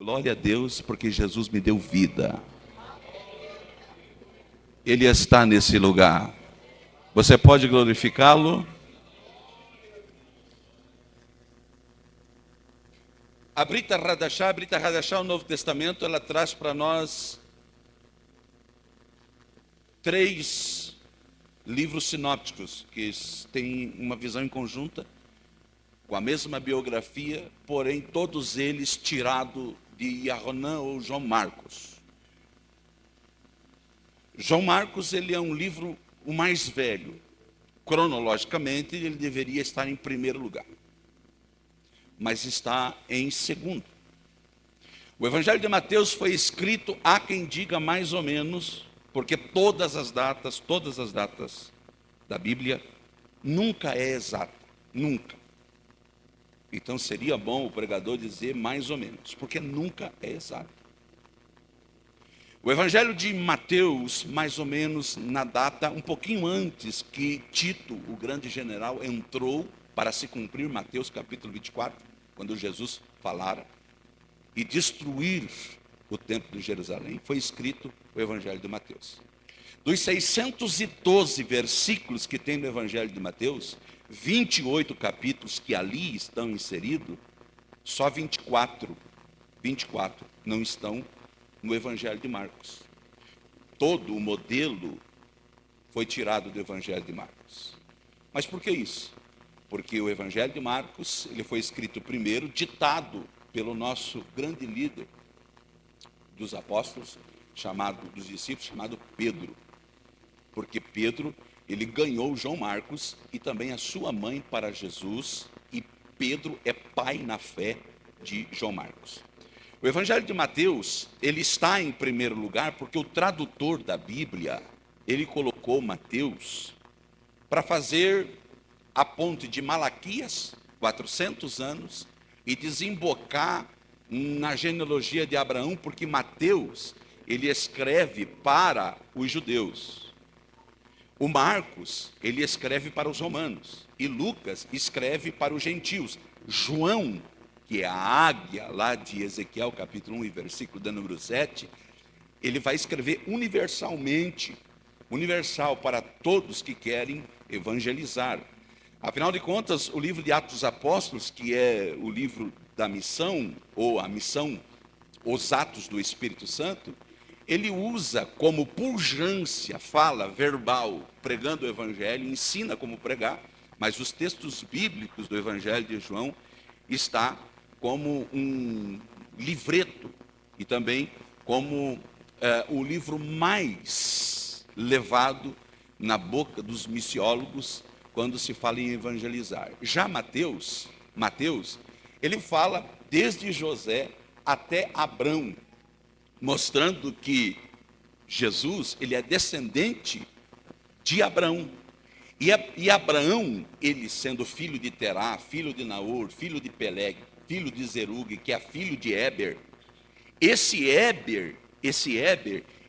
glória a Deus, porque Jesus me deu vida. Ele está nesse lugar. Você pode glorificá-lo? A Brita Hadashah, o Novo Testamento, ela traz para nós 3 livros sinópticos que têm uma visão em conjunta, com a mesma biografia, porém todos eles tirados de Yohanan ou João Marcos. João Marcos, ele é um livro o mais velho. Cronologicamente, ele deveria estar em primeiro lugar, mas está em segundo. O Evangelho de Mateus foi escrito, há quem diga mais ou menos, porque todas as datas da Bíblia nunca é exata, nunca. Então seria bom o pregador dizer mais ou menos, porque nunca é exato. O Evangelho de Mateus, mais ou menos na data, um pouquinho antes que Tito, o grande general, entrou para se cumprir Mateus capítulo 24, quando Jesus falara, e destruir o templo de Jerusalém, foi escrito o Evangelho de Mateus. Dos 612 versículos que tem no Evangelho de Mateus, 28 capítulos que ali estão inseridos, só 24 não estão no Evangelho de Marcos. Todo o modelo foi tirado do Evangelho de Marcos. Mas por que isso? Porque o Evangelho de Marcos, ele foi escrito primeiro, ditado pelo nosso grande líder dos apóstolos, dos discípulos, chamado Pedro. Porque Pedro, ele ganhou João Marcos e também a sua mãe para Jesus, e Pedro é pai na fé de João Marcos. O Evangelho de Mateus, ele está em primeiro lugar porque o tradutor da Bíblia, ele colocou Mateus para fazer a ponte de Malaquias, 400 anos, e desembocar na genealogia de Abraão, porque Mateus, ele escreve para os judeus. O Marcos, ele escreve para os romanos, e Lucas escreve para os gentios. João, que é a águia lá de Ezequiel, capítulo 1 e versículo de número 7, ele vai escrever universalmente, universal para todos que querem evangelizar. Afinal de contas, o livro de Atos dos Apóstolos, que é o livro da missão, ou a missão, os Atos do Espírito Santo, ele usa como pujança, fala verbal, pregando o Evangelho, ensina como pregar, mas os textos bíblicos do Evangelho de João está como um livreto e também como o livro mais levado na boca dos missiólogos quando se fala em evangelizar. Já Mateus, ele fala desde José até Abrão, mostrando que Jesus, ele é descendente de Abraão. E Abraão, ele sendo filho de Terá, filho de Naor, filho de Peleg, filho de Zerug, que é filho de Éber. Esse Éber,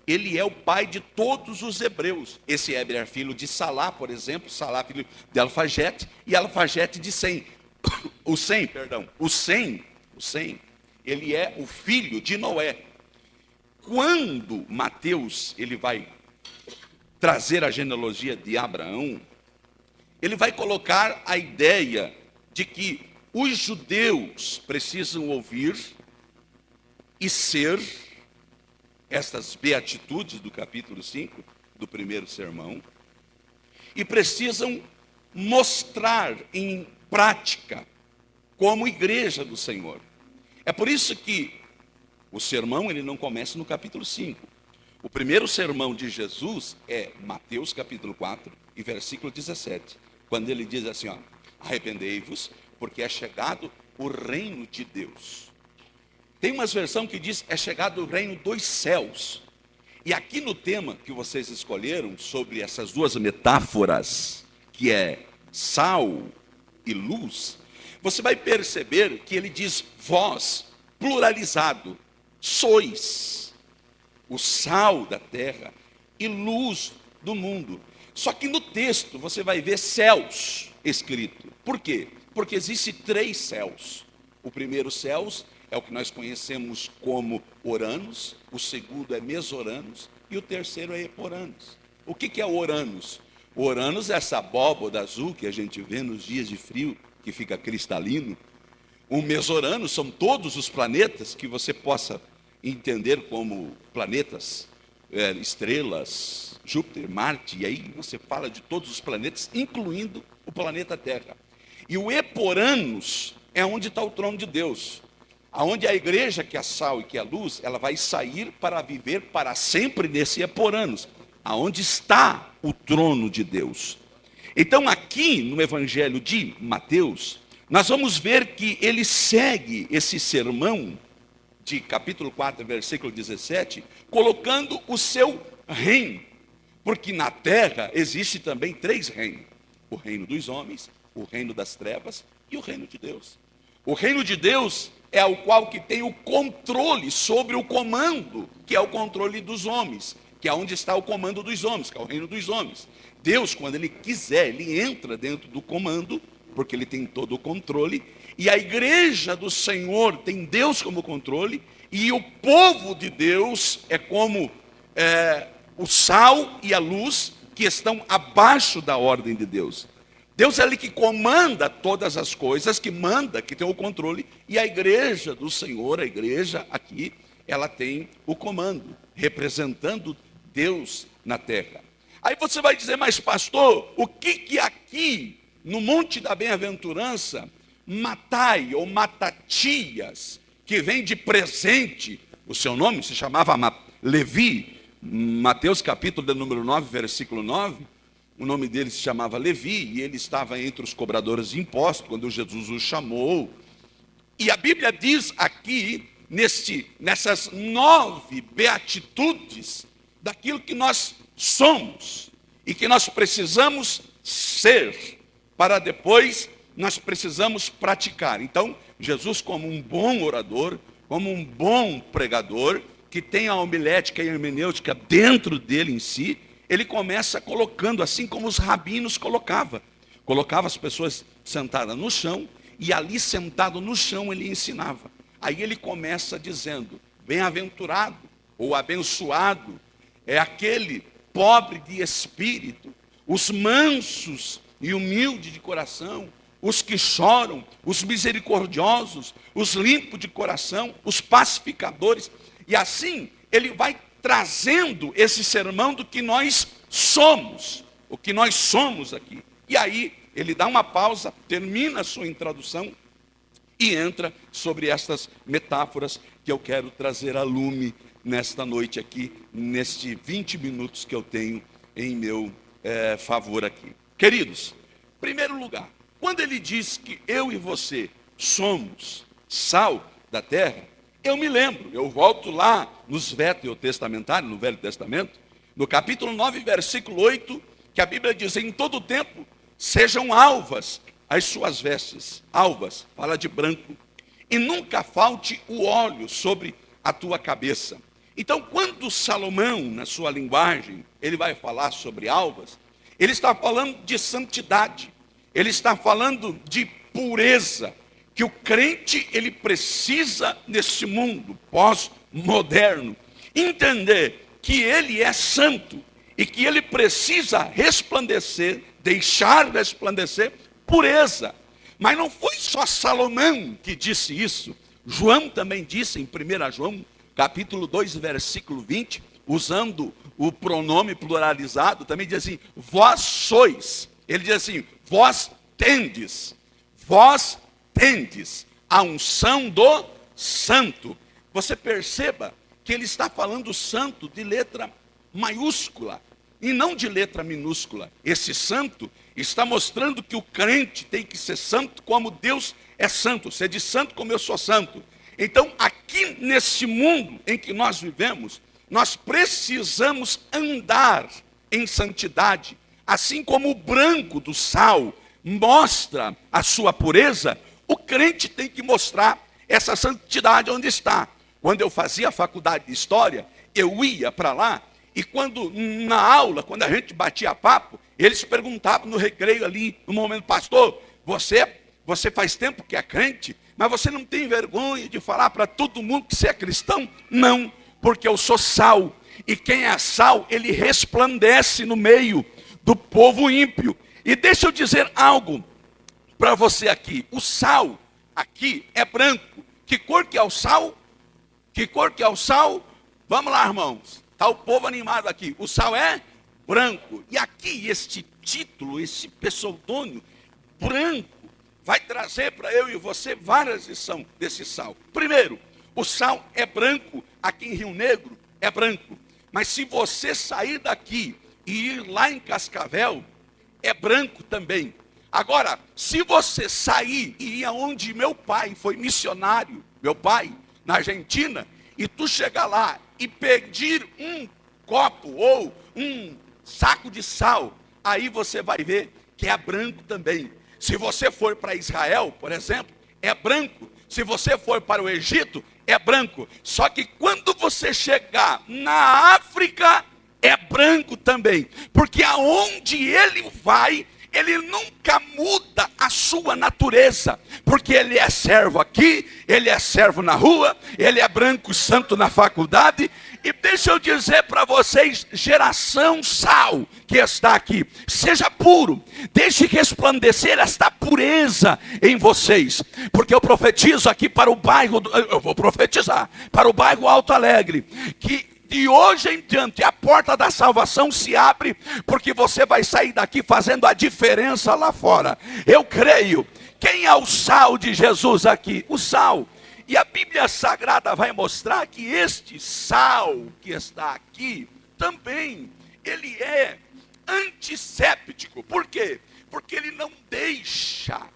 ele é o pai de todos os hebreus. Esse Éber é filho de Salá, por exemplo, Salá filho de Alfagete, e Alfagete de Sem. O Sem, ele é o filho de Noé. Quando Mateus, ele vai trazer a genealogia de Abraão, ele vai colocar a ideia de que os judeus precisam ouvir e ser estas beatitudes do capítulo 5, do primeiro sermão, e precisam mostrar em prática como igreja do Senhor. É por isso que o sermão, ele não começa no capítulo 5. O primeiro sermão de Jesus é Mateus capítulo 4 e versículo 17, quando ele diz assim, ó, arrependei-vos, porque é chegado o reino de Deus. Tem umas versões que diz, é chegado o reino dos céus. E aqui no tema que vocês escolheram, sobre essas duas metáforas, que é sal e luz, você vai perceber que ele diz, vós, pluralizado, sois o sal da terra e luz do mundo. Só que no texto você vai ver céus escrito. Por quê? Porque existem 3 céus. O primeiro céus é o que nós conhecemos como Oranos, o segundo é Mesoranos e o terceiro é Eporanos. O que é Oranos? Oranos é essa abóboda azul que a gente vê nos dias de frio, que fica cristalino. O Mesorano são todos os planetas que você possa entender como planetas, estrelas, Júpiter, Marte, e aí você fala de todos os planetas, incluindo o planeta Terra. E o Eporanos é onde está o trono de Deus, aonde a igreja, que é a sal e que é a luz, ela vai sair para viver para sempre nesse Eporanos, aonde está o trono de Deus. Então aqui no Evangelho de Mateus, nós vamos ver que ele segue esse sermão de capítulo 4, versículo 17, colocando o seu reino, porque na terra existe também 3 reinos: o reino dos homens, o reino das trevas e o reino de Deus. O reino de Deus é o qual que tem o controle sobre o comando, que é o controle dos homens, que é onde está o comando dos homens, que é o reino dos homens. Deus, quando ele quiser, ele entra dentro do comando, porque ele tem todo o controle, e a igreja do Senhor tem Deus como controle, e o povo de Deus é como o sal e a luz, que estão abaixo da ordem de Deus. Deus é ele que comanda todas as coisas, que manda, que tem o controle, e a igreja do Senhor, a igreja aqui, ela tem o comando, representando Deus na terra. Aí você vai dizer, mas pastor, o que aqui no Monte da Bem-aventurança, Matai ou Matatias, que vem de presente, o seu nome se chamava Levi, Mateus capítulo de número 9, versículo 9, o nome dele se chamava Levi, e ele estava entre os cobradores de impostos, quando Jesus o chamou. E a Bíblia diz aqui, nessas 9 beatitudes, daquilo que nós somos, e que nós precisamos ser, para depois nós precisamos praticar. Então, Jesus, como um bom orador, como um bom pregador, que tem a homilética e a hermenêutica dentro dele em si, ele começa colocando, assim como os rabinos colocava as pessoas sentadas no chão, e ali sentado no chão ele ensinava. Aí ele começa dizendo, bem-aventurado ou abençoado é aquele pobre de espírito, os mansos e humildes de coração, os que choram, os misericordiosos, os limpos de coração, os pacificadores. E assim ele vai trazendo esse sermão do que nós somos, o que nós somos aqui. E aí ele dá uma pausa, termina a sua introdução e entra sobre estas metáforas que eu quero trazer a lume nesta noite aqui, nestes 20 minutos que eu tenho em meu favor aqui. Queridos, em primeiro lugar, quando ele diz que eu e você somos sal da terra, eu me lembro, eu volto lá nos Veterotestamentários, no Velho Testamento, no capítulo 9, versículo 8, que a Bíblia diz, em todo tempo, sejam alvas as suas vestes, alvas, fala de branco, e nunca falte o óleo sobre a tua cabeça. Então, quando Salomão, na sua linguagem, ele vai falar sobre alvas, ele está falando de santidade, ele está falando de pureza, que o crente, ele precisa, nesse mundo pós-moderno, entender que ele é santo, e que ele precisa resplandecer, deixar resplandecer pureza. Mas não foi só Salomão que disse isso, João também disse em 1 João, capítulo 2, versículo 20, usando o pronome pluralizado, também diz assim, vós sois, ele diz assim, vós tendes a unção do santo. Você perceba que ele está falando santo de letra maiúscula e não de letra minúscula. Esse santo está mostrando que o crente tem que ser santo como Deus é santo, ser de santo como eu sou santo. Então, aqui nesse mundo em que nós vivemos, nós precisamos andar em santidade, assim como o branco do sal mostra a sua pureza, o crente tem que mostrar essa santidade onde está. Quando eu fazia a faculdade de História, eu ia para lá, e quando na aula, quando a gente batia papo, eles perguntavam no recreio ali, no momento, pastor, você faz tempo que é crente? Mas você não tem vergonha de falar para todo mundo que você é cristão? Não, porque eu sou sal. E quem é sal, ele resplandece no meio do povo ímpio. E deixa eu dizer algo para você aqui. O sal aqui é branco. Que cor que é o sal? Que cor que é o sal? Vamos lá, irmãos. Está o povo animado aqui. O sal é branco. E aqui este título, esse pseudônimo, branco, vai trazer para eu e você várias lições desse sal. Primeiro, o sal é branco. Aqui em Rio Negro é branco. Mas se você sair daqui e ir lá em Cascavel, é branco também. Agora, se você sair e ir aonde meu pai foi missionário, meu pai, na Argentina, e tu chegar lá e pedir um copo ou um saco de sal, aí você vai ver que é branco também. Se você for para Israel, por exemplo, é branco. Se você for para o Egito, é branco. Só que quando você chegar na África, é branco também. Porque aonde ele vai, ele nunca muda a sua natureza, porque ele é servo aqui, ele é servo na rua, ele é branco santo na faculdade. E deixa eu dizer para vocês, geração sal que está aqui, seja puro, deixe resplandecer esta pureza em vocês, porque eu profetizo aqui para o bairro, eu vou profetizar, para o bairro Alto Alegre, que de hoje em diante a porta da salvação se abre, porque você vai sair daqui fazendo a diferença lá fora. Eu creio. Quem é o sal de Jesus aqui? O sal. E a Bíblia Sagrada vai mostrar que este sal que está aqui, também, ele é antisséptico. Por quê? Porque ele não deixa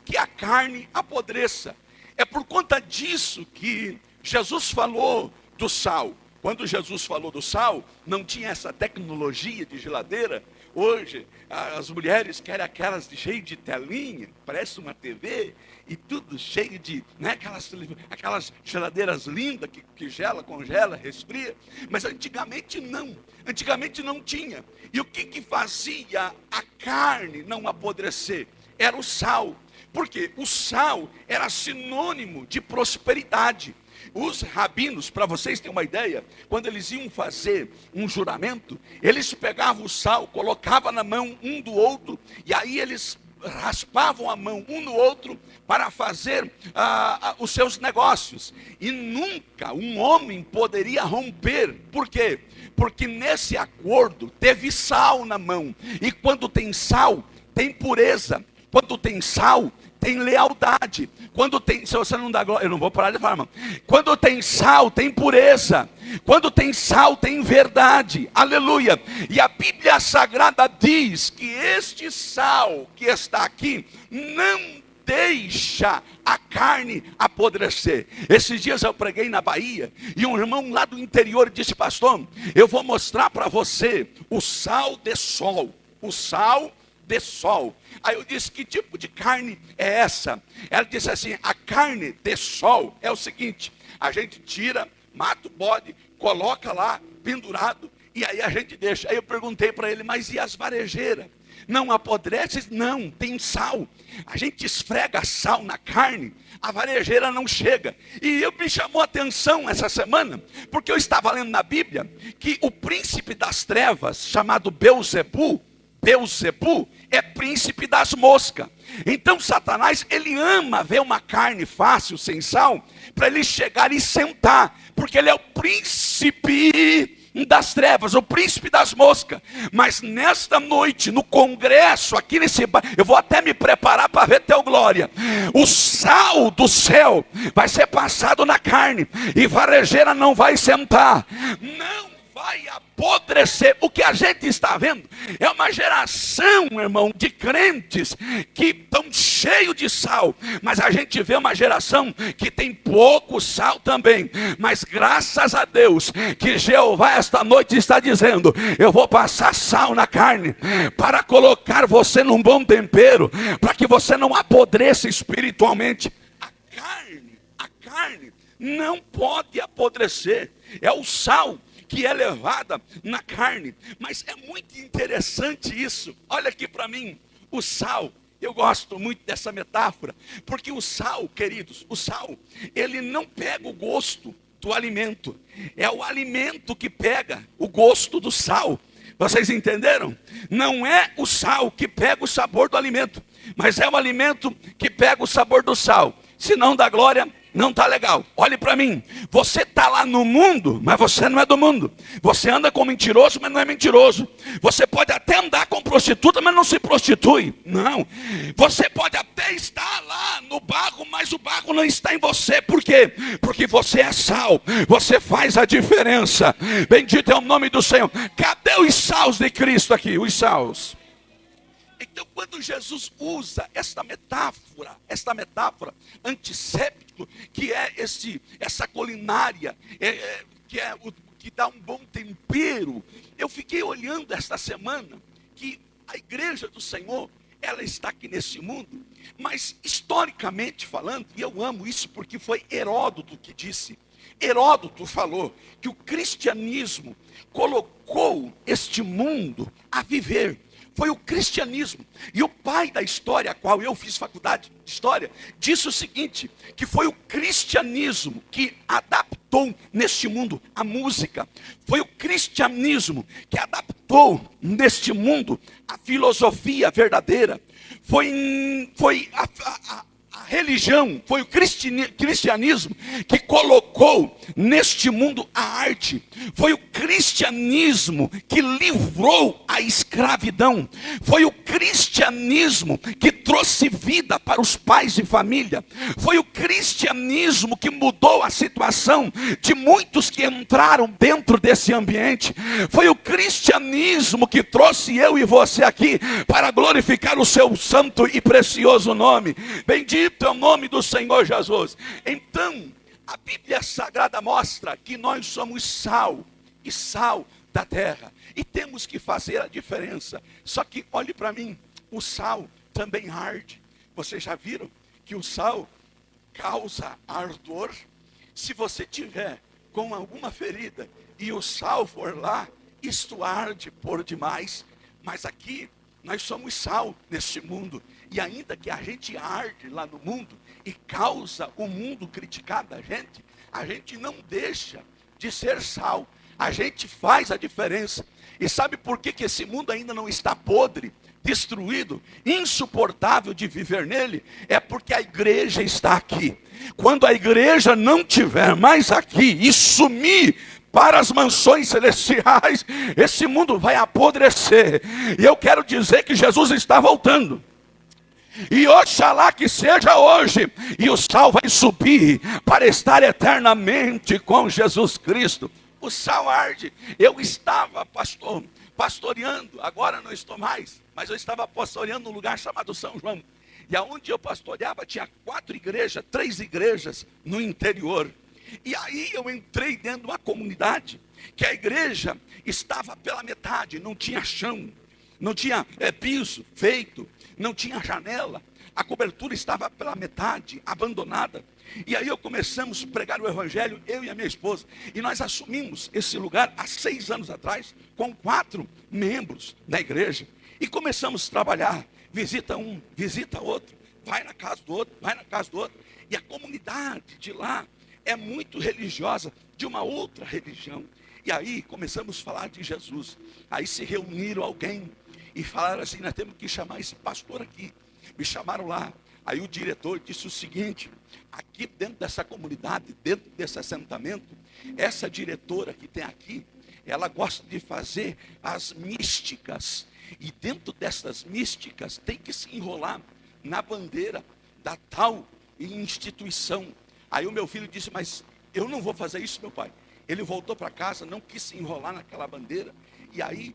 que a carne apodreça. É por conta disso que Jesus falou do sal. Quando Jesus falou do sal, não tinha essa tecnologia de geladeira. Hoje, as mulheres querem aquelas cheias de telinha, parece uma TV, e tudo cheio de, né, aquelas geladeiras lindas que gela, congela, resfria. Mas antigamente não tinha. E o que fazia a carne não apodrecer? Era o sal. Porque o sal era sinônimo de prosperidade. Os rabinos, para vocês terem uma ideia, quando eles iam fazer um juramento, eles pegavam o sal, colocavam na mão um do outro, e aí eles raspavam a mão um no outro para fazer os seus negócios. E nunca um homem poderia romper. Por quê? Porque nesse acordo teve sal na mão. E quando tem sal, tem pureza. Quando tem sal, tem lealdade. Quando tem, se você não dá glória, eu não vou parar de falar, irmão. Quando tem sal, tem pureza. Quando tem sal, tem verdade. Aleluia. E a Bíblia Sagrada diz que este sal que está aqui não deixa a carne apodrecer. Esses dias eu preguei na Bahia e um irmão lá do interior disse: pastor, eu vou mostrar para você o sal de sol. O sal de sol. Aí eu disse: que tipo de carne é essa? Ela disse assim: a carne de sol é o seguinte: a gente tira, mata o bode, coloca lá pendurado e aí a gente deixa. Aí eu perguntei para ele: mas e as varejeiras? Não apodrece? Não, tem sal. A gente esfrega sal na carne, a varejeira não chega. E me chamou a atenção essa semana, porque eu estava lendo na Bíblia que o príncipe das trevas, chamado Beelzebul, é príncipe das moscas. Então Satanás, ele ama ver uma carne fácil, sem sal, para ele chegar e sentar, porque ele é o príncipe das trevas, o príncipe das moscas. Mas nesta noite, no congresso, aqui nesse bairro, eu vou até me preparar para ver teu glória. O sal do céu vai ser passado na carne, e varejeira não vai sentar, não vai apodrecer. O que a gente está vendo é uma geração, irmão, de crentes que estão cheios de sal, mas a gente vê uma geração que tem pouco sal também. Mas graças a Deus que Jeová esta noite está dizendo: eu vou passar sal na carne para colocar você num bom tempero, para que você não apodreça espiritualmente. A carne não pode apodrecer. É o sal que é levada na carne. Mas é muito interessante isso. Olha aqui para mim. O sal, Eu gosto muito dessa metáfora, porque o sal, queridos, o sal, ele não pega o gosto do alimento, é o alimento que pega o gosto do sal. Vocês entenderam? Não é o sal que pega o sabor do alimento, mas é o alimento que pega o sabor do sal. Se não dá glória, não está legal. Olhe para mim, você está lá no mundo, mas você não é do mundo. Você anda com mentiroso, mas não é mentiroso. Você pode até andar com prostituta, mas não se prostitui. Não, você pode até estar lá no barro, mas o barro não está em você. Por quê? Porque você é sal, você faz a diferença. Bendito é o nome do Senhor. Cadê os sals de Cristo aqui? Os sals. Então, quando Jesus usa esta metáfora antisséptico, que é essa culinária, que dá um bom tempero, eu fiquei olhando esta semana que a igreja do Senhor, ela está aqui nesse mundo, mas historicamente falando, e eu amo isso porque foi Heródoto que disse. Heródoto falou que o cristianismo colocou este mundo a viver. Foi o cristianismo. E o pai da história, a qual eu fiz faculdade de história, disse o seguinte, que foi o cristianismo que adaptou neste mundo a música. Foi o cristianismo que adaptou neste mundo a filosofia verdadeira. Foi a religião, foi o cristianismo que colocou neste mundo a arte. Foi o cristianismo que livrou a escravidão. Foi o cristianismo que trouxe vida para os pais de família. Foi o cristianismo que mudou a situação de muitos que entraram dentro desse ambiente. Foi o cristianismo que trouxe eu e você aqui para glorificar o seu santo e precioso nome. Bendito é o nome do Senhor Jesus. Então, a Bíblia Sagrada mostra que nós somos sal e sal da terra, e temos que fazer a diferença. Só que olhe para mim, o sal também arde. Vocês já viram que o sal causa ardor? Se você tiver com alguma ferida e o sal for lá, isto arde por demais. Mas aqui nós somos sal neste mundo, e ainda que a gente arde lá no mundo e causa o mundo criticar da gente, a gente não deixa de ser sal, a gente faz a diferença. E sabe por que esse mundo ainda não está podre, destruído, insuportável de viver nele? É porque a igreja está aqui. Quando a igreja não estiver mais aqui e sumir para as mansões celestiais, esse mundo vai apodrecer. E eu quero dizer que Jesus está voltando. E oxalá que seja hoje. E o sal vai subir para estar eternamente com Jesus Cristo. O sal arde. Eu estava, pastor, pastoreando, agora não estou mais, mas eu estava pastoreando num lugar chamado São João. E aonde eu pastoreava tinha 3 igrejas no interior. E aí eu entrei dentro de uma comunidade que a igreja estava pela metade, não tinha chão, não tinha piso feito, não tinha janela, a cobertura estava pela metade, abandonada. E aí começamos a pregar o evangelho, eu e a minha esposa, e nós assumimos esse lugar há 6 anos atrás, com 4 membros da igreja, e começamos a trabalhar, visita um, visita outro, vai na casa do outro, vai na casa do outro, e a comunidade de lá é muito religiosa, de uma outra religião. E aí começamos a falar de Jesus. Aí se reuniram alguém e falaram assim, nós temos que chamar esse pastor aqui. Me chamaram lá. Aí o diretor disse o seguinte, aqui dentro dessa comunidade, dentro desse assentamento, essa diretora que tem aqui, ela gosta de fazer as místicas. E dentro dessas místicas tem que se enrolar na bandeira da tal instituição. Aí o meu filho disse, mas eu não vou fazer isso, meu pai. Ele voltou para casa, não quis se enrolar naquela bandeira. E aí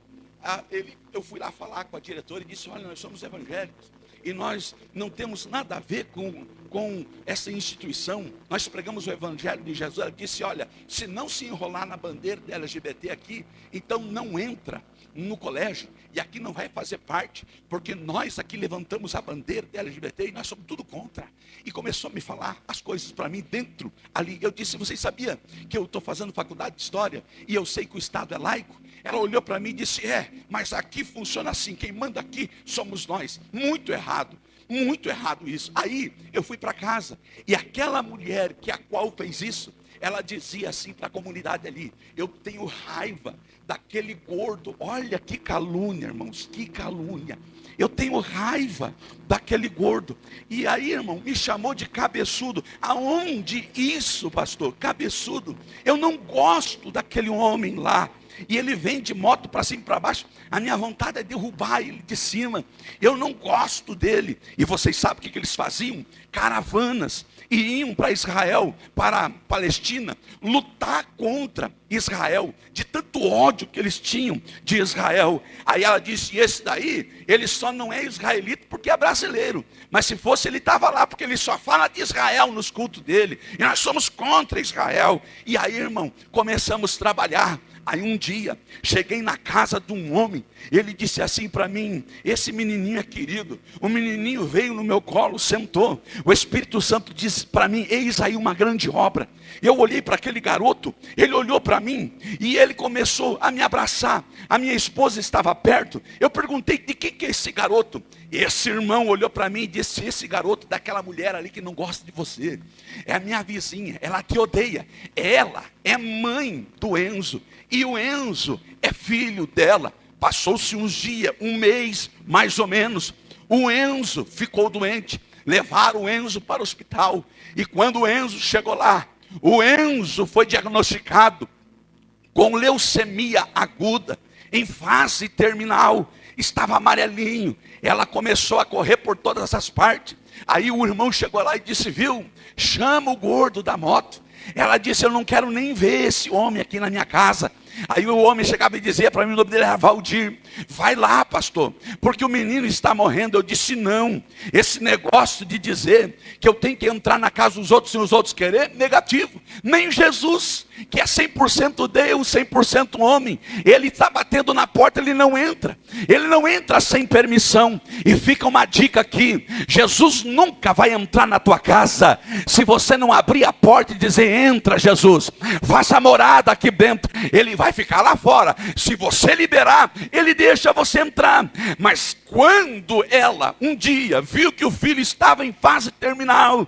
eu fui lá falar com a diretora e disse, olha, nós somos evangélicos. E nós não temos nada a ver com essa instituição. Nós pregamos o evangelho de Jesus. Ela disse, olha, se não se enrolar na bandeira da LGBT aqui, então não entra no colégio, e aqui não vai fazer parte, porque nós aqui levantamos a bandeira da LGBT e nós somos tudo contra. E começou a me falar as coisas para mim dentro ali. Eu disse, vocês sabiam que eu estou fazendo faculdade de história e eu sei que o Estado é laico? Ela olhou para mim e disse, mas aqui funciona assim, quem manda aqui somos nós. Muito errado. Muito errado isso. Aí eu fui para casa e aquela mulher a qual fez isso, ela dizia assim para a comunidade ali: eu tenho raiva daquele gordo. Olha que calúnia, irmãos, que calúnia. Eu tenho raiva daquele gordo. E aí, irmão, me chamou de cabeçudo. Aonde isso, pastor? Cabeçudo. Eu não gosto daquele homem lá. E ele vem de moto para cima e para baixo. A minha vontade é derrubar ele de cima. Eu não gosto dele. E vocês sabem o que eles faziam? Caravanas. E iam para Israel, para a Palestina, lutar contra Israel, de tanto ódio que eles tinham de Israel. Aí ela disse: esse daí, ele só não é israelita porque é brasileiro, mas se fosse ele estava lá, porque ele só fala de Israel nos cultos dele, e nós somos contra Israel. E aí, irmão, começamos a trabalhar. Aí um dia, cheguei na casa de um homem, ele disse assim para mim: esse menininho é querido. O menininho veio no meu colo, sentou. O Espírito Santo disse para mim: eis aí uma grande obra. Eu olhei para aquele garoto, ele olhou para mim, e ele começou a me abraçar. A minha esposa estava perto. Eu perguntei: de que é esse garoto? Esse irmão olhou para mim e disse: esse garoto daquela mulher ali que não gosta de você. É a minha vizinha, ela te odeia. Ela é mãe do Enzo. E o Enzo é filho dela. Passou-se uns dias, um mês, mais ou menos. O Enzo ficou doente. Levaram o Enzo para o hospital. E quando o Enzo chegou lá, o Enzo foi diagnosticado com leucemia aguda, em fase terminal. Estava amarelinho. Ela começou a correr por todas as partes. Aí o irmão chegou lá e disse: viu, chama o gordo da moto. Ela disse: eu não quero nem ver esse homem aqui na minha casa. Aí o homem chegava e dizia para mim, o nome dele era Valdir: vai lá, pastor, porque o menino está morrendo. Eu disse: não, esse negócio de dizer que eu tenho que entrar na casa dos outros sem os outros querer, negativo. Nem Jesus, que é 100% Deus, 100% homem, ele está batendo na porta, ele não entra sem permissão. E fica uma dica aqui: Jesus nunca vai entrar na tua casa se você não abrir a porta e dizer: entra, Jesus, faça morada aqui dentro. Ele vai ficar lá fora. Se você liberar, ele deixa você entrar. Mas quando ela um dia viu que o filho estava em fase terminal,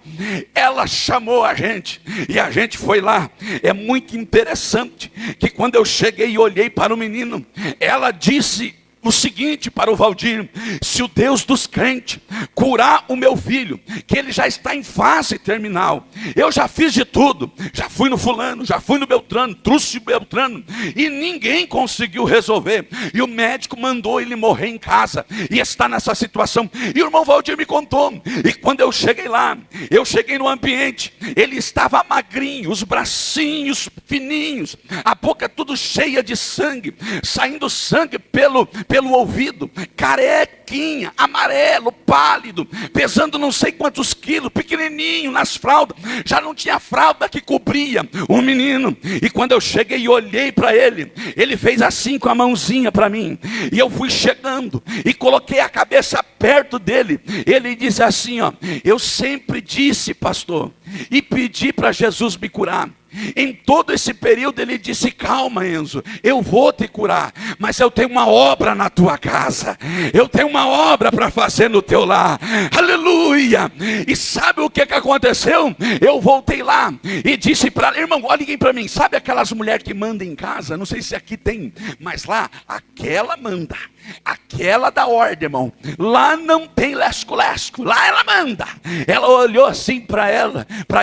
ela chamou a gente e a gente foi lá. É muito interessante que quando eu cheguei e olhei para o menino, ela disse o seguinte para o Valdir: se o Deus dos crentes curar o meu filho, que ele já está em fase terminal, eu já fiz de tudo, já fui no fulano, já fui no Beltrano, trouxe o Beltrano, e ninguém conseguiu resolver, e o médico mandou ele morrer em casa, e está nessa situação. E o irmão Valdir me contou, e quando eu cheguei lá, eu cheguei no ambiente, ele estava magrinho, os bracinhos fininhos, a boca tudo cheia de sangue, saindo sangue pelo ouvido, carequinha, amarelo, pálido, pesando não sei quantos quilos, pequenininho nas fraldas, já não tinha fralda que cobria o menino. E quando eu cheguei e olhei para ele, ele fez assim com a mãozinha para mim, e eu fui chegando e coloquei a cabeça perto dele. Ele disse assim: ó, eu sempre disse, pastor, e pedi para Jesus me curar. Em todo esse período ele disse: calma, Enzo, eu vou te curar, mas eu tenho uma obra na tua casa, eu tenho uma obra para fazer no teu lar. Aleluia! E sabe o que aconteceu? Eu voltei lá e disse para ela: irmão, olhem para mim, sabe aquelas mulheres que mandam em casa? Não sei se aqui tem, mas lá, aquela manda, aquela dá ordem, irmão. Lá não tem lesco-lesco, lá ela manda. Ela olhou assim para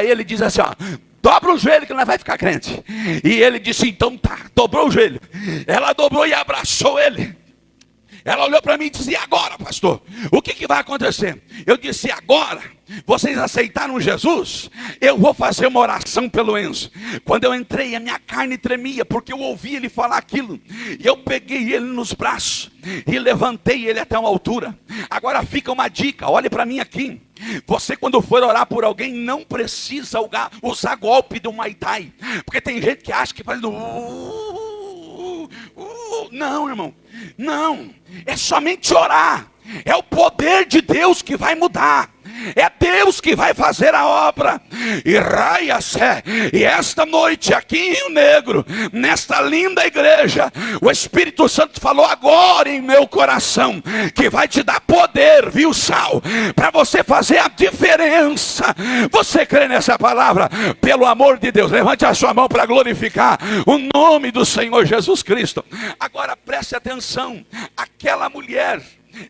ele e diz assim: ó, dobra o joelho que nós vai ficar crente. E ele disse: então tá, dobrou o joelho. Ela dobrou e abraçou ele. Ela olhou para mim e disse: e agora, pastor? O que vai acontecer? Eu disse: agora, vocês aceitaram Jesus? Eu vou fazer uma oração pelo Enzo. Quando eu entrei, a minha carne tremia, porque eu ouvi ele falar aquilo. E eu peguei ele nos braços e levantei ele até uma altura. Agora fica uma dica, olhe para mim aqui. Você, quando for orar por alguém, não precisa usar golpe do Muay Thai, porque tem gente que acha que faz não, irmão, não, é somente orar. É o poder de Deus que vai mudar. é Deus que vai fazer a obra. E raia-se, e esta noite aqui em Rio Negro, nesta linda igreja, o Espírito Santo falou agora em meu coração, que vai te dar poder, viu, Sal, para você fazer a diferença. Você crê nessa palavra? Pelo amor de Deus, levante a sua mão para glorificar o nome do Senhor Jesus Cristo. Agora preste atenção, aquela mulher,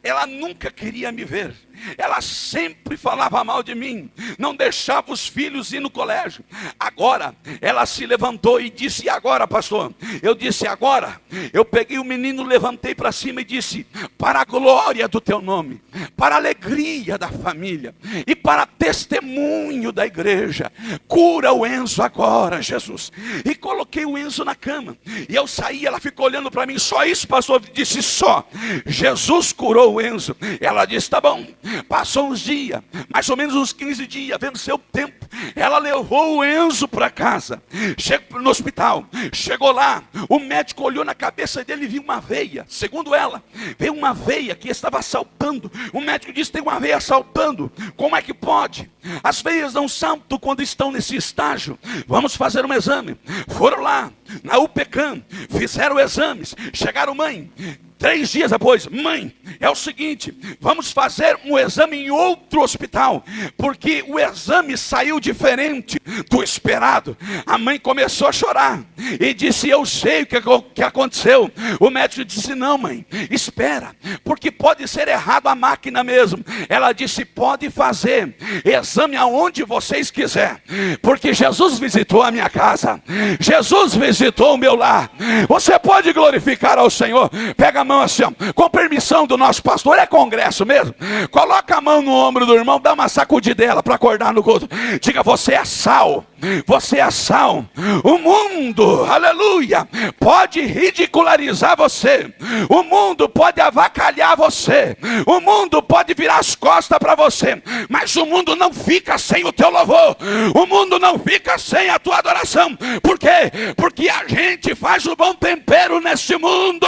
ela nunca queria me ver, ela sempre falava mal de mim, não deixava os filhos ir no colégio. Agora ela se levantou e disse: e agora, pastor? Eu disse: agora. Eu peguei o menino, levantei para cima e disse: para a glória do teu nome, para a alegria da família e para testemunho da igreja, cura o Enzo agora, Jesus. E coloquei o Enzo na cama, e eu saí, ela ficou olhando para mim: só isso, pastor? Eu disse: só. Jesus curou o Enzo. Ela disse: tá bom. Passou uns dias, mais ou menos uns 15 dias, venceu o tempo. Ela levou o Enzo para casa, chegou no hospital, chegou lá, o médico olhou na cabeça dele e viu uma veia. Segundo ela, veio uma veia que estava saltando. O médico disse: tem uma veia saltando, como é que pode? As veias não saltam quando estão nesse estágio. Vamos fazer um exame. Foram lá na UPCAM, fizeram exames, chegaram: mãe, 3 dias depois, mãe, é o seguinte, vamos fazer um exame em outro hospital, porque o exame saiu diferente do esperado. A mãe começou a chorar e disse: eu sei o que aconteceu. O médico disse: não, mãe, espera, porque pode ser errado a máquina mesmo. Ela disse: pode fazer exame aonde vocês quiser, porque Jesus visitou a minha casa, Jesus visitou o meu lar. Você pode glorificar ao Senhor? Pega a mão assim, ó, com permissão do nosso pastor. É congresso mesmo? Coloca a mão no ombro do irmão, dá uma sacudidela para acordar no culto. Diga: você é sal, você é sal. O mundo, aleluia, pode ridicularizar você, o mundo pode avacalhar você, o mundo pode virar as costas para você, mas o mundo não fica sem o teu louvor, o mundo não fica sem a tua adoração. Por quê? Porque a gente faz o bom tempero neste mundo.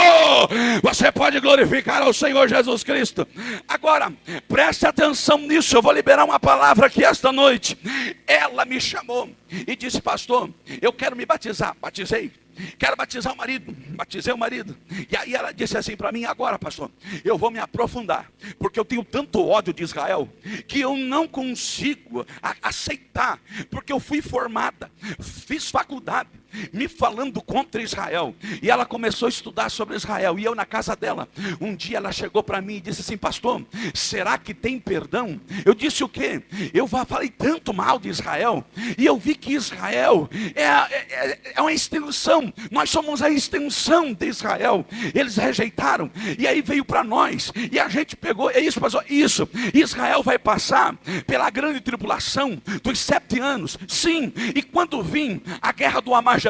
Você pode glorificar ao Senhor Jesus Cristo. Agora, preste atenção nisso. Eu vou liberar uma palavra aqui esta noite. Ela me chamou e disse: pastor, eu quero me batizar. Batizei. Quero batizar o marido. Batizei o marido. E aí ela disse assim para mim: agora, pastor, eu vou me aprofundar, porque eu tenho tanto ódio de Israel que eu não consigo aceitar, porque eu fui formada, fiz faculdade me falando contra Israel. E ela começou a estudar sobre Israel. E eu na casa dela, um dia ela chegou para mim e disse assim: pastor, será que tem perdão? Eu disse: o quê? Eu falei tanto mal de Israel, e eu vi que Israel é uma extensão, nós somos a extensão de Israel. Eles rejeitaram, e aí veio para nós, e a gente pegou, é isso, pastor, isso. Israel vai passar pela grande tribulação dos 7 anos, sim. E quando vir a guerra do Amagedon,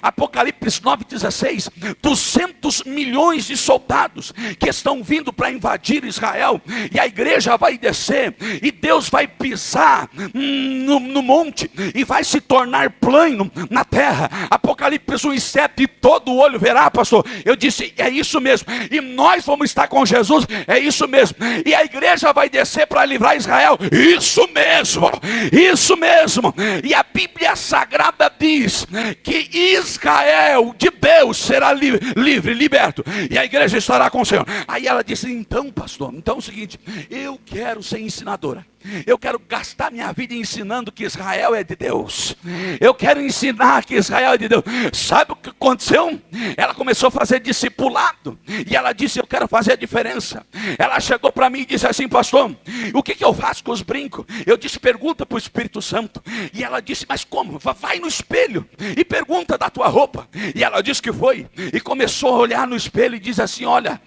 Apocalipse 9,16, 200 milhões de soldados que estão vindo para invadir Israel, e a igreja vai descer, e Deus vai pisar no monte, e vai se tornar plano na terra. Apocalipse 1,7, e todo olho verá, pastor. Eu disse: é isso mesmo, e nós vamos estar com Jesus, é isso mesmo, e a igreja vai descer para livrar Israel, isso mesmo, isso mesmo. E a Bíblia Sagrada diz que Israel de Deus será livre, liberto, e a igreja estará com o Senhor. Aí ela disse: então, pastor, então é o seguinte, eu quero ser ensinadora. Eu quero gastar minha vida ensinando que Israel é de Deus. Eu quero ensinar que Israel é de Deus. Sabe o que aconteceu? Ela começou a fazer discipulado, e ela disse: eu quero fazer a diferença. Ela chegou para mim e disse assim: pastor, o que eu faço com os brincos? Eu disse: pergunta para o Espírito Santo. E ela disse: mas como? Vai no espelho e pergunta da tua roupa. E ela disse que foi, e começou a olhar no espelho e diz assim: olha,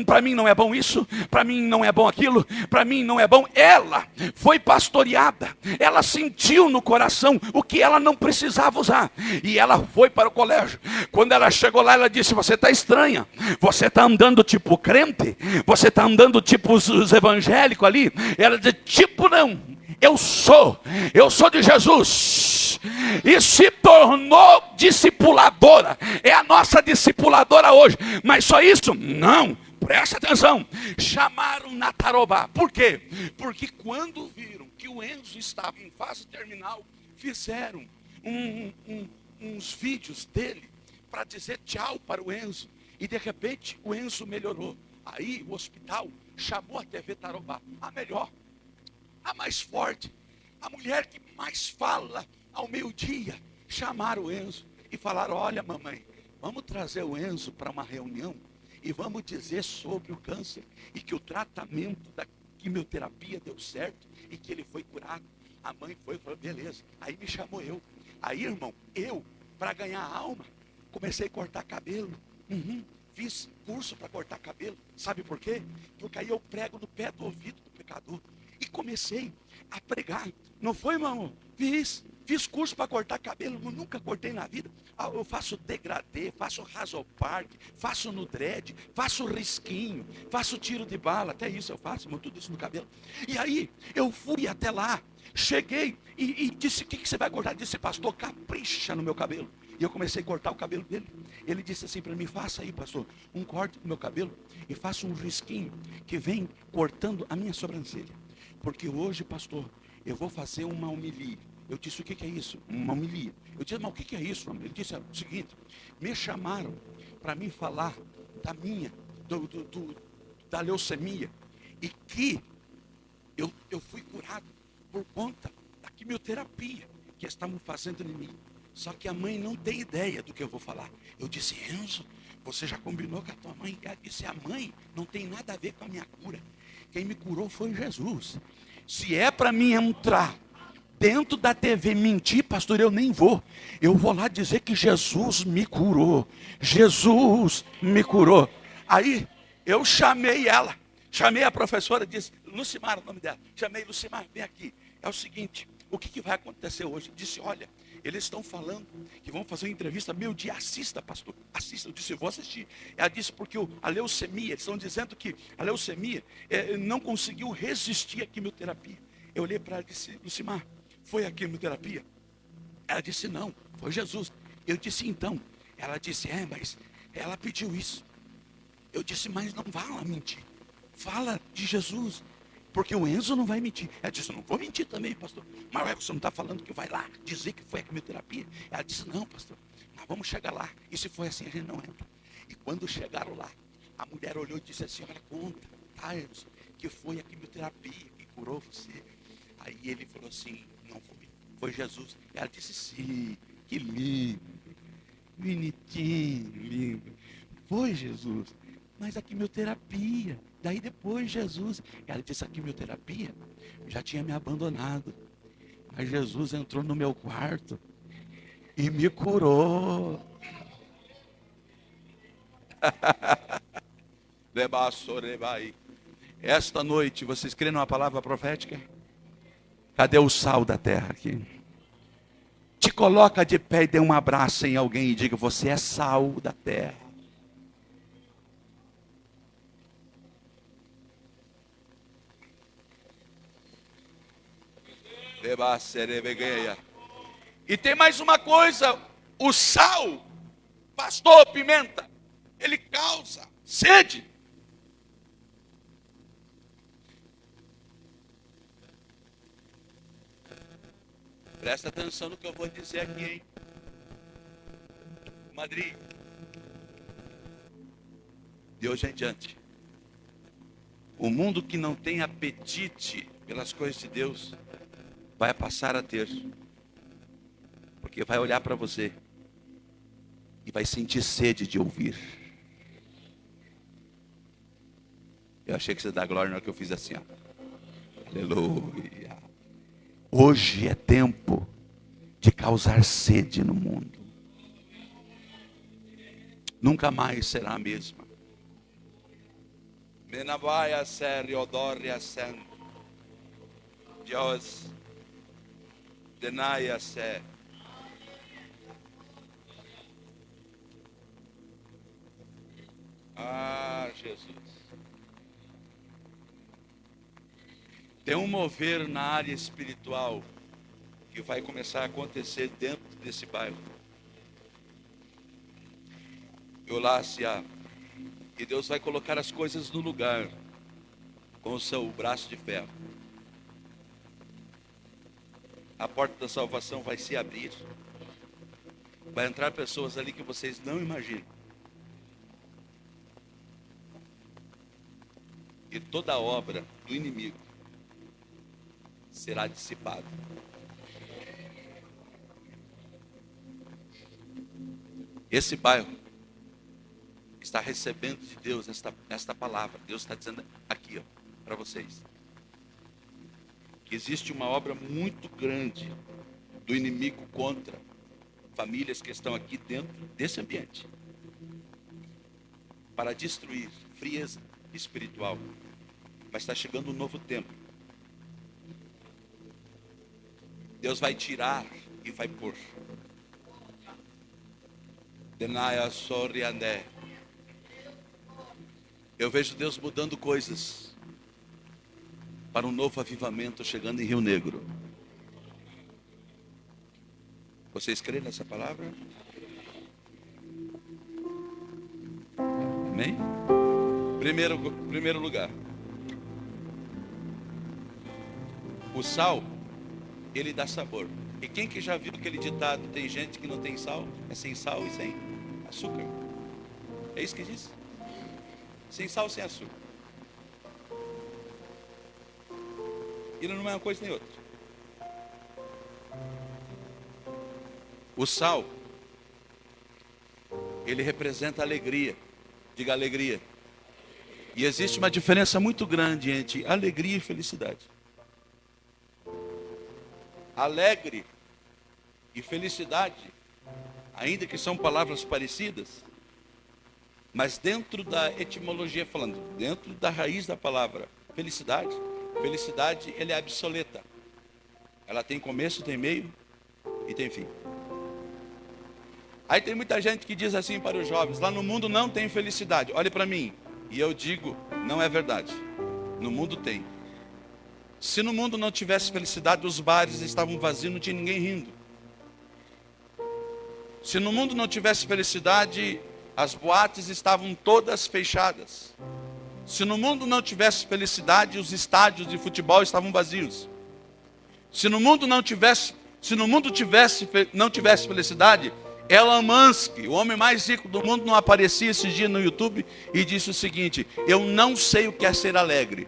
para mim não é bom isso, para mim não é bom aquilo, para mim não é bom. Ela foi pastoreada, ela sentiu no coração o que ela não precisava usar, e ela foi para o colégio. Quando ela chegou lá, ela disse: você está estranha, você está andando tipo crente, você está andando tipo os evangélicos ali. Ela disse: tipo não, eu sou de Jesus, e se tornou discipuladora, é a nossa discipuladora hoje. Mas só isso? Não. Presta atenção. Chamaram na Tarobá. Por quê? Porque quando viram que o Enzo estava em fase terminal, fizeram uns vídeos dele para dizer tchau para o Enzo. E de repente o Enzo melhorou. Aí o hospital chamou a TV Tarobá, a melhor, a mais forte, a mulher que mais fala ao meio-dia. Chamaram o Enzo e falaram: olha, mamãe, vamos trazer o Enzo para uma reunião e vamos dizer sobre o câncer e que o tratamento da quimioterapia deu certo e que ele foi curado. A mãe foi e falou: beleza. Aí me chamou eu. Aí, irmão, eu, para ganhar alma, comecei a cortar cabelo. Fiz curso para cortar cabelo. Sabe por quê? Porque aí eu prego no pé do ouvido do pecador. E comecei a pregar. Não foi, irmão? Fiz curso para cortar cabelo. Eu nunca cortei na vida. Eu faço degradê, faço rasopark, faço no dread, faço risquinho, faço tiro de bala. Até isso eu faço, irmão, tudo isso no cabelo. E aí eu fui até lá. Cheguei e disse: o que você vai cortar? Ele disse: pastor, capricha no meu cabelo. E eu comecei a cortar o cabelo dele. Ele disse assim para mim: faça aí, pastor, um corte no meu cabelo e faça um risquinho que vem cortando a minha sobrancelha. Porque hoje, pastor, eu vou fazer uma homilia. Eu disse: o que é isso? Uma homilia. Eu disse: mas o que é isso? Ele disse o seguinte: me chamaram para mim falar da leucemia e que eu fui curado por conta da quimioterapia que estavam fazendo em mim. Só que a mãe não tem ideia do que eu vou falar. Eu disse: Enzo, você já combinou com a tua mãe? Ela disse: a mãe não tem nada a ver com a minha cura. Quem me curou foi Jesus. Se é para mim entrar dentro da TV mentir, pastor, eu nem vou. Eu vou lá dizer que Jesus me curou. Jesus me curou. Aí eu chamei ela. Chamei a professora, disse, Lucimar, o nome dela. Chamei: Lucimar, vem aqui. É o seguinte, o que vai acontecer hoje? Disse: olha, eles estão falando que vão fazer uma entrevista meio-dia. Assista, pastor, assista. Eu disse: eu vou assistir. Ela disse: porque a leucemia, eles estão dizendo que a leucemia não conseguiu resistir à quimioterapia. Eu olhei para ela e disse: Lucimar, foi a quimioterapia? Ela disse: não, foi Jesus. Eu disse: então. Ela disse: mas ela pediu isso. Eu disse: mas não vá lá mentir. Fala de Jesus. Porque o Enzo não vai mentir. Ela disse: eu não vou mentir também, pastor. Mas você não está falando que vai lá dizer que foi a quimioterapia? Ela disse: não, pastor, nós vamos chegar lá. E se for assim, a gente não entra. E quando chegaram lá, a mulher olhou e disse assim: olha, conta, tá, Enzo, que foi a quimioterapia que curou você. Aí ele falou assim: não foi Jesus. Ela disse: sim, que lindo, bonitinho, lindo. Foi Jesus. Mas a quimioterapia, daí depois Jesus, ela disse: a quimioterapia já tinha me abandonado, mas Jesus entrou no meu quarto e me curou. Esta noite, vocês creem numa palavra profética? Cadê o sal da terra aqui? Te coloca de pé e dê um abraço em alguém e diga: você é sal da terra. E tem mais uma coisa: o sal, pastor, pimenta, ele causa sede. Presta atenção no que eu vou dizer aqui, hein? Madrid, de hoje em diante, o mundo que não tem apetite pelas coisas de Deus vai passar a ter, porque vai olhar para você e vai sentir sede de ouvir. Eu achei que você dá glória na hora que eu fiz assim, ó. Aleluia. Hoje é tempo de causar sede no mundo. Nunca mais será a mesma. Menavaia seriodoria sen. Deus denaia se. Ah, Jesus. Tem um mover na área espiritual que vai começar a acontecer dentro desse bairro. Eulácia, E Deus vai colocar as coisas no lugar com o seu braço de ferro. A porta da salvação vai se abrir. Vai entrar pessoas ali que vocês não imaginam. E toda a obra do inimigo será dissipada. Esse bairro está recebendo de Deus esta palavra. Deus está dizendo aqui, para vocês, que existe uma obra muito grande do inimigo contra famílias que estão aqui dentro desse ambiente, para destruir frieza espiritual. Mas está chegando um novo tempo. Deus vai tirar e vai pôr. Denaya Soriandé. Eu vejo Deus mudando coisas para um novo avivamento chegando em Rio Negro. Vocês creem nessa palavra? Amém? Primeiro lugar. O sal, ele dá sabor. E quem que já viu aquele ditado, tem gente que não tem sal, é sem sal e sem açúcar? É isso que diz? Sem sal, sem açúcar. Ele não é uma coisa nem outra. O sal, ele representa alegria. Diga alegria. E existe uma diferença muito grande entre alegria e felicidade. Alegre e felicidade, ainda que são palavras parecidas, mas dentro da etimologia falando, dentro da raiz da palavra felicidade, ela é obsoleta. Ela tem começo, tem meio e tem fim. Aí tem muita gente que diz assim para os jovens, lá no mundo não tem felicidade. Olhe para mim, e eu digo, não é verdade. No mundo tem. Se no mundo não tivesse felicidade, os bares estavam vazios, não tinha ninguém rindo. Se no mundo não tivesse felicidade, as boates estavam todas fechadas. Se no mundo não tivesse felicidade, os estádios de futebol estavam vazios. Se no mundo não tivesse felicidade, Elon Musk, o homem mais rico do mundo, não aparecia esse dia no YouTube e disse o seguinte: eu não sei o que é ser alegre.